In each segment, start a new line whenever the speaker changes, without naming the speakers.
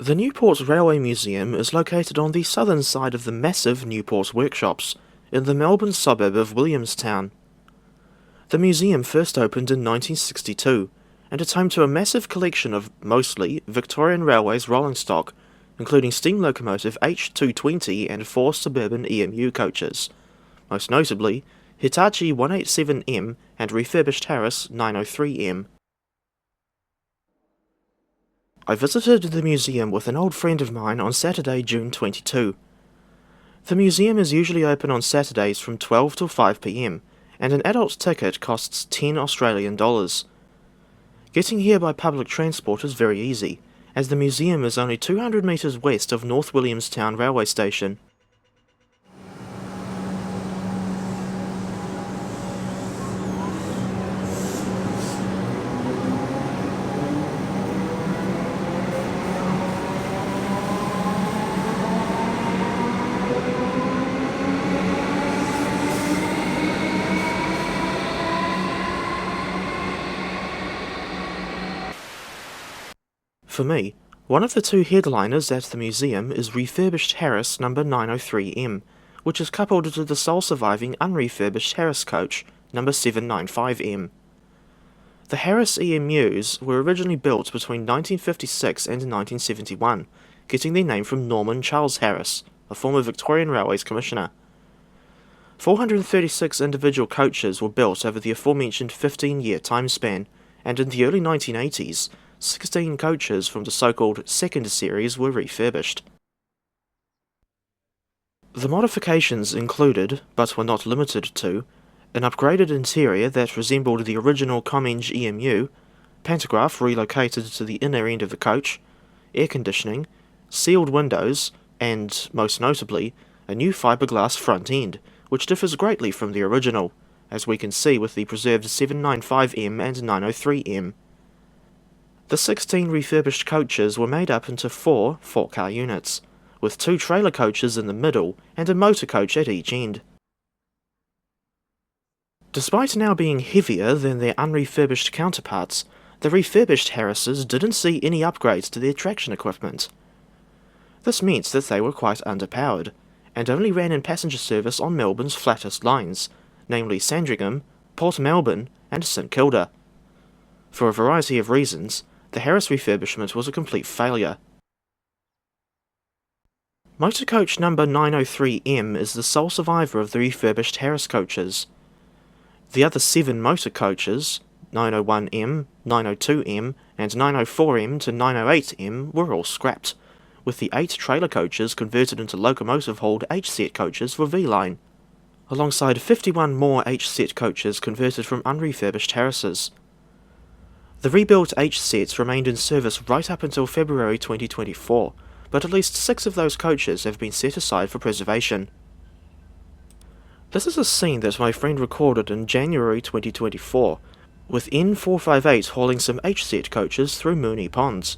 The Newport Railway Museum is located on the southern side of the massive Newport Workshops, in the Melbourne suburb of Williamstown. The museum first opened in 1962, and it's home to a massive collection of mostly Victorian Railways rolling stock, including steam locomotive H220 and 4 suburban EMU coaches, most notably Hitachi 187M and refurbished Harris 903M. I visited the museum with an old friend of mine on Saturday, June 22. The museum is usually open on Saturdays from 12 till 5 p.m, and an adult ticket costs $10 Australian. Getting here by public transport is very easy, as the museum is only 200 metres west of North Williamstown railway station. For me, one of the two headliners at the museum is refurbished Harris number 903M, which is coupled to the sole surviving unrefurbished Harris coach number 795M. The Harris EMUs were originally built between 1956 and 1971, getting their name from Norman Charles Harris, a former Victorian Railways commissioner. 436 individual coaches were built over the aforementioned 15-year time span, and in the early 1980s, 16 coaches from the so-called second series were refurbished. The modifications included, but were not limited to, an upgraded interior that resembled the original Comenge EMU, pantograph relocated to the inner end of the coach, air conditioning, sealed windows, and, most notably, a new fiberglass front end, which differs greatly from the original, as we can see with the preserved 795M and 903M. The 16 refurbished coaches were made up into 4 4-car units, with 2 trailer coaches in the middle and a motor coach at each end. Despite now being heavier than their unrefurbished counterparts, the refurbished Harrises didn't see any upgrades to their traction equipment. This meant that they were quite underpowered, and only ran in passenger service on Melbourne's flattest lines, namely Sandringham, Port Melbourne and St Kilda. For a variety of reasons, the Harris refurbishment was a complete failure. Motor coach number 903M is the sole survivor of the refurbished Harris coaches. The other 7 motor coaches, 901M, 902M and 904M to 908M, were all scrapped, with the 8 trailer coaches converted into locomotive-hauled H-set coaches for V-Line, alongside 51 more H-set coaches converted from unrefurbished Harrises. The rebuilt H-sets remained in service right up until February 2024, but at least 6 of those coaches have been set aside for preservation. This is a scene that my friend recorded in January 2024, with N458 hauling some H-set coaches through Moonee Ponds.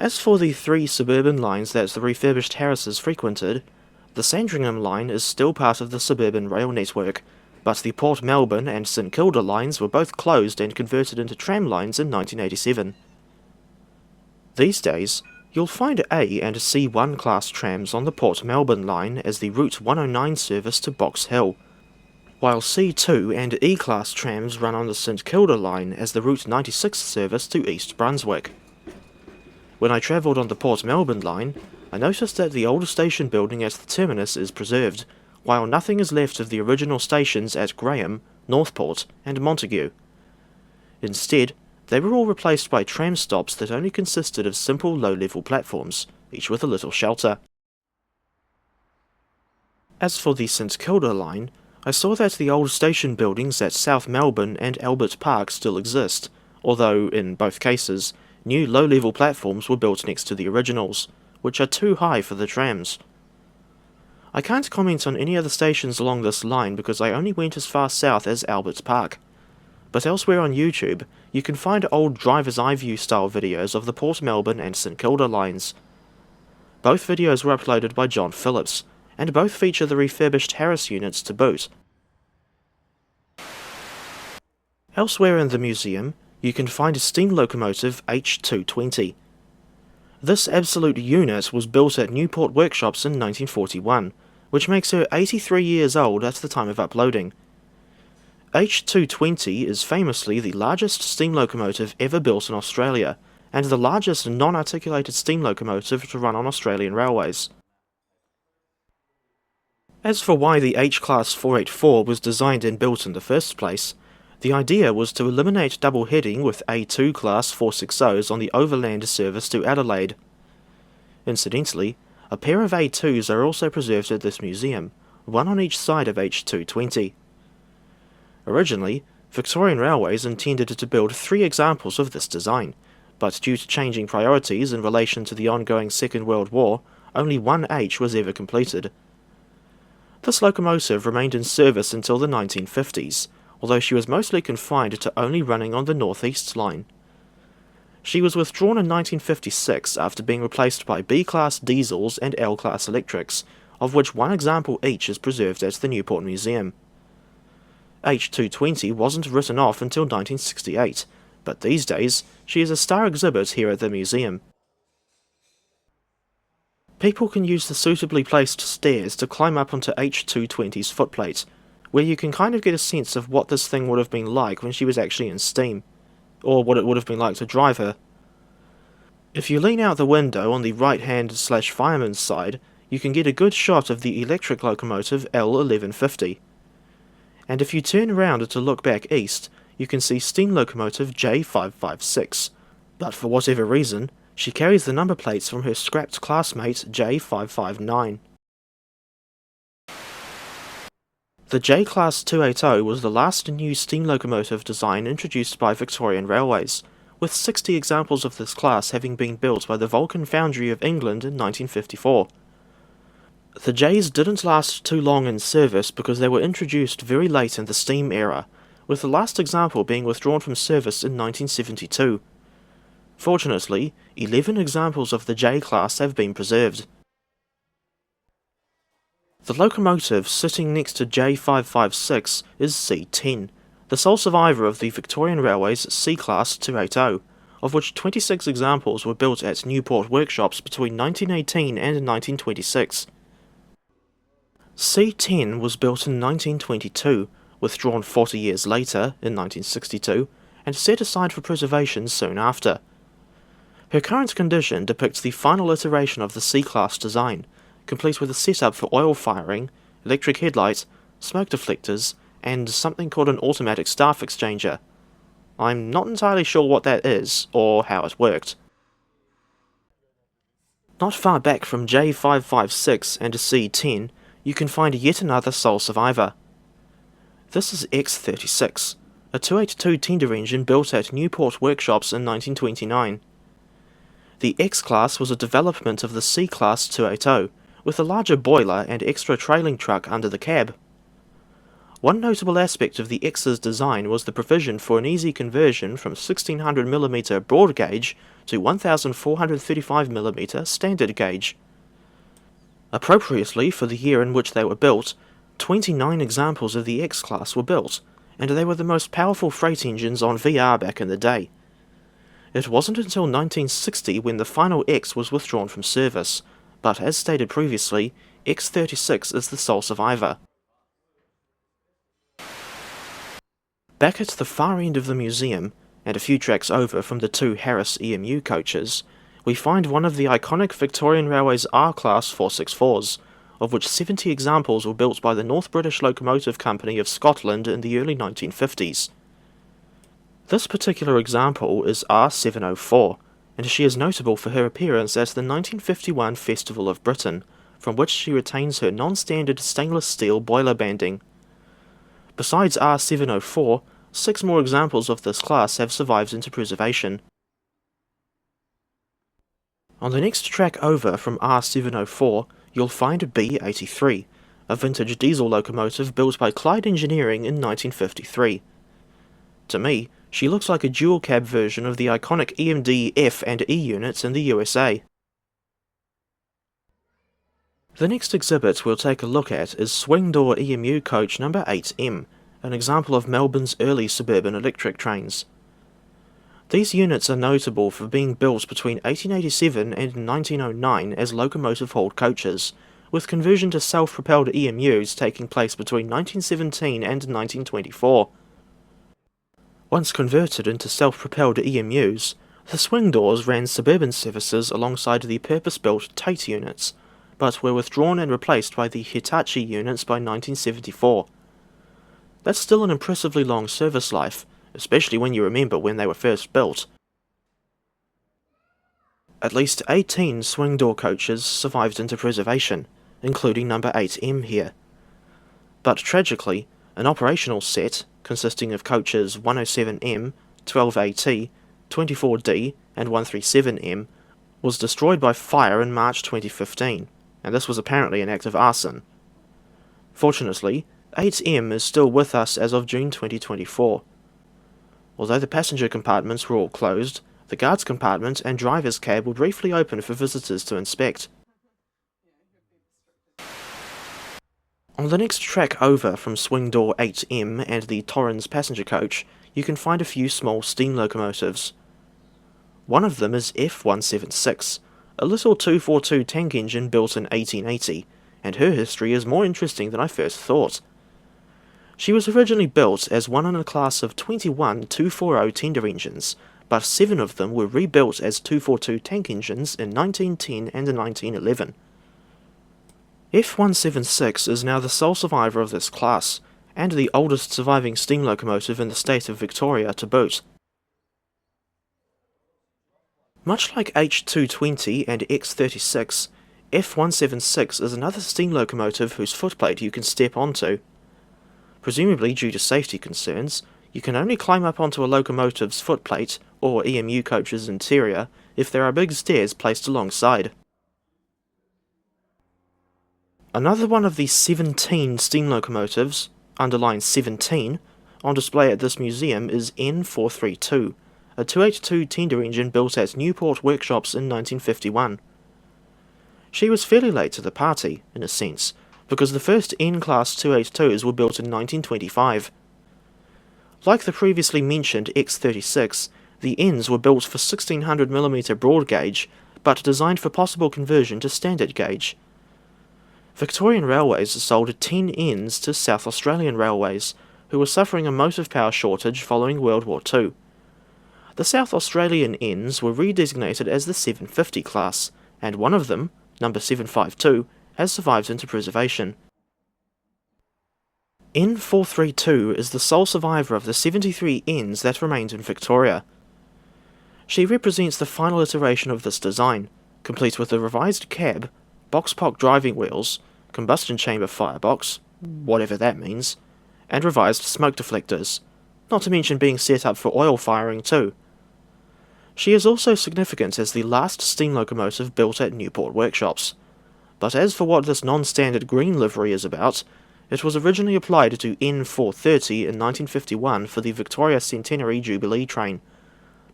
As for the 3 suburban lines that the refurbished Harrises frequented, the Sandringham line is still part of the suburban rail network, but the Port Melbourne and St Kilda lines were both closed and converted into tram lines in 1987. These days, you'll find A and C1 class trams on the Port Melbourne line as the Route 109 service to Box Hill, while C2 and E class trams run on the St Kilda line as the Route 96 service to East Brunswick. When I travelled on the Port Melbourne line, I noticed that the older station building at the terminus is preserved, while nothing is left of the original stations at Graham, Northport and Montague. Instead, they were all replaced by tram stops that only consisted of simple low-level platforms, each with a little shelter. As for the St Kilda line, I saw that the old station buildings at South Melbourne and Albert Park still exist, although, in both cases, new low-level platforms were built next to the originals, which are too high for the trams. I can't comment on any other stations along this line because I only went as far south as Albert Park, but elsewhere on YouTube you can find old driver's eye view style videos of the Port Melbourne and St Kilda lines. Both videos were uploaded by John Phillips, and both feature the refurbished Harris units to boot. Elsewhere in the museum, you can find a steam locomotive H220. This absolute unit was built at Newport Workshops in 1941, which makes her 83 years old at the time of uploading. H220 is famously the largest steam locomotive ever built in Australia, and the largest non-articulated steam locomotive to run on Australian railways. As for why the H-Class 484 was designed and built in the first place, the idea was to eliminate double heading with A2 Class 460s on the overland service to Adelaide. Incidentally, a pair of A2s are also preserved at this museum, one on each side of H220. Originally, Victorian Railways intended to build 3 examples of this design, but due to changing priorities in relation to the ongoing Second World War, only one H was ever completed. This locomotive remained in service until the 1950s, although she was mostly confined to only running on the North East line. She was withdrawn in 1956 after being replaced by B-Class diesels and L-Class electrics, of which one example each is preserved at the Newport Museum. H220 wasn't written off until 1968, but these days she is a star exhibit here at the museum. People can use the suitably placed stairs to climb up onto H220's footplate, where you can kind of get a sense of what this thing would have been like when she was actually in steam, or what it would have been like to drive her. If you lean out the window on the right-hand/fireman's side, you can get a good shot of the electric locomotive L1150. And if you turn around to look back east, you can see steam locomotive J556, but for whatever reason, she carries the number plates from her scrapped classmate J559. The J-Class 280 was the last new steam locomotive design introduced by Victorian Railways, with 60 examples of this class having been built by the Vulcan Foundry of England in 1954. The J's didn't last too long in service because they were introduced very late in the steam era, with the last example being withdrawn from service in 1972. Fortunately, 11 examples of the J-Class have been preserved. The locomotive sitting next to J556 is C10, the sole survivor of the Victorian Railways C-Class 280, of which 26 examples were built at Newport Workshops between 1918 and 1926. C10 was built in 1922, withdrawn 40 years later, in 1962, and set aside for preservation soon after. Her current condition depicts the final iteration of the C-Class design, complete with a setup for oil firing, electric headlight, smoke deflectors, and something called an automatic staff exchanger. I'm not entirely sure what that is, or how it worked. Not far back from J556 and C10, you can find yet another sole survivor. This is X36, a 282 tender engine built at Newport Workshops in 1929. The X-Class was a development of the C-Class 280, with a larger boiler and extra trailing truck under the cab. One notable aspect of the X's design was the provision for an easy conversion from 1600mm broad gauge to 1435mm standard gauge. Appropriately for the year in which they were built, 29 examples of the X-Class were built, and they were the most powerful freight engines on VR back in the day. It wasn't until 1960 when the final X was withdrawn from service, but as stated previously, X36 is the sole survivor. Back at the far end of the museum, and a few tracks over from the 2 Harris EMU coaches, we find one of the iconic Victorian Railways R Class 464s, of which 70 examples were built by the North British Locomotive Company of Scotland in the early 1950s. This particular example is R704, and she is notable for her appearance at the 1951 Festival of Britain, from which she retains her non-standard stainless steel boiler banding. Besides R704, 6 more examples of this class have survived into preservation. On the next track over from R704, you'll find B83, a vintage diesel locomotive built by Clyde Engineering in 1953. To me, she looks like a dual-cab version of the iconic EMD F and E units in the USA. The next exhibit we'll take a look at is swing door EMU coach number 8M, an example of Melbourne's early suburban electric trains. These units are notable for being built between 1887 and 1909 as locomotive-hauled coaches, with conversion to self-propelled EMUs taking place between 1917 and 1924. Once converted into self-propelled EMUs, the swing doors ran suburban services alongside the purpose-built Tate units, but were withdrawn and replaced by the Hitachi units by 1974. That's still an impressively long service life, especially when you remember when they were first built. At least 18 swing door coaches survived into preservation, including number 8M here. But tragically, an operational set, consisting of coaches 107M, 12AT, 24D, and 137M, was destroyed by fire in March 2015, and this was apparently an act of arson. Fortunately, 8M is still with us as of June 2024. Although the passenger compartments were all closed, the guards compartment and driver's cab were briefly open for visitors to inspect. On the next track over from swing door 8M and the Torrens passenger coach, you can find a few small steam locomotives. One of them is F176, a little 242 tank engine built in 1880, and her history is more interesting than I first thought. She was originally built as one in a class of 21 240 tender engines, but 7 of them were rebuilt as 242 tank engines in 1910 and 1911. F176 is now the sole survivor of this class, and the oldest surviving steam locomotive in the state of Victoria to boot. Much like H220 and X36, F176 is another steam locomotive whose footplate you can step onto. Presumably due to safety concerns, you can only climb up onto a locomotive's footplate, or EMU coach's interior, if there are big stairs placed alongside. Another one of the 17 steam locomotives, underlined 17, on display at this museum is N432, a 282 tender engine built at Newport workshops in 1951. She was fairly late to the party, in a sense, because the first N-Class 282s were built in 1925. Like the previously mentioned X36, the Ns were built for 1600mm broad gauge, but designed for possible conversion to standard gauge. Victorian Railways sold 10 Ns to South Australian Railways, who were suffering a motive power shortage following World War II. The South Australian Ns were redesignated as the 750 class, and one of them, number 752, has survived into preservation. N432 is the sole survivor of the 73 Ns that remained in Victoria. She represents the final iteration of this design, complete with a revised cab, box-pock driving wheels, combustion chamber firebox, whatever that means, and revised smoke deflectors, not to mention being set up for oil firing too. She is also significant as the last steam locomotive built at Newport workshops. But as for what this non-standard green livery is about, it was originally applied to N430 in 1951 for the Victoria Centenary Jubilee train.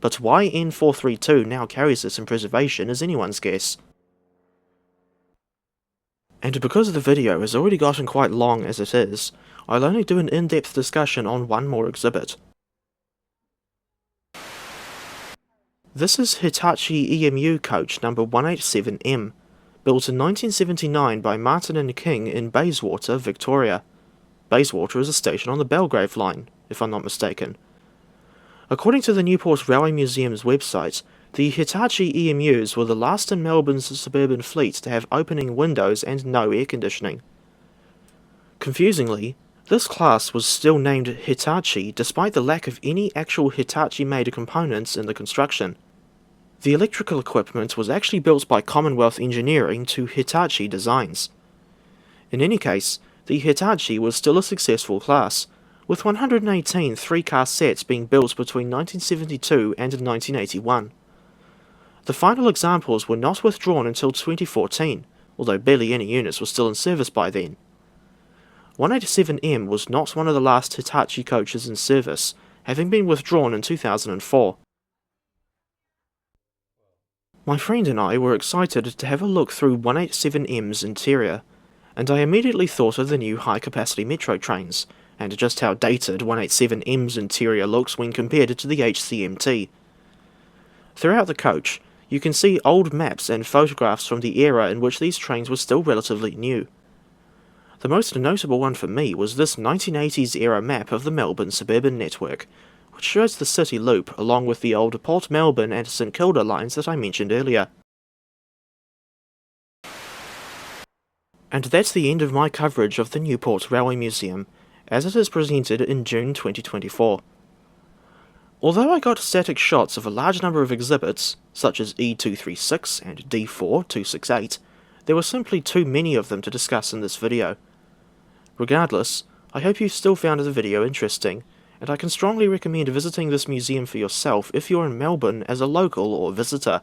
But why N432 now carries this in preservation is anyone's guess. And because the video has already gotten quite long as it is, I'll only do an in-depth discussion on one more exhibit. This is Hitachi EMU coach number 187M, built in 1979 by Martin and King in Bayswater, Victoria. Bayswater is a station on the Belgrave line, if I'm not mistaken. According to the Newport Railway Museum's website, the Hitachi EMUs were the last in Melbourne's suburban fleet to have opening windows and no air conditioning. Confusingly, this class was still named Hitachi despite the lack of any actual Hitachi-made components in the construction. The electrical equipment was actually built by Commonwealth Engineering to Hitachi designs. In any case, the Hitachi was still a successful class, with 118 three-car sets being built between 1972 and 1981. The final examples were not withdrawn until 2014, although barely any units were still in service by then. 187M was not one of the last Hitachi coaches in service, having been withdrawn in 2004. My friend and I were excited to have a look through 187M's interior, and I immediately thought of the new high-capacity metro trains, and just how dated 187M's interior looks when compared to the HCMT. Throughout the coach, you can see old maps and photographs from the era in which these trains were still relatively new. The most notable one for me was this 1980s era map of the Melbourne suburban network, which shows the city loop along with the old Port Melbourne and St Kilda lines that I mentioned earlier. And that's the end of my coverage of the Newport Railway Museum, as it is presented in June 2024. Although I got static shots of a large number of exhibits, such as E236 and D4268, there were simply too many of them to discuss in this video. Regardless, I hope you still found the video interesting, and I can strongly recommend visiting this museum for yourself if you're in Melbourne as a local or visitor.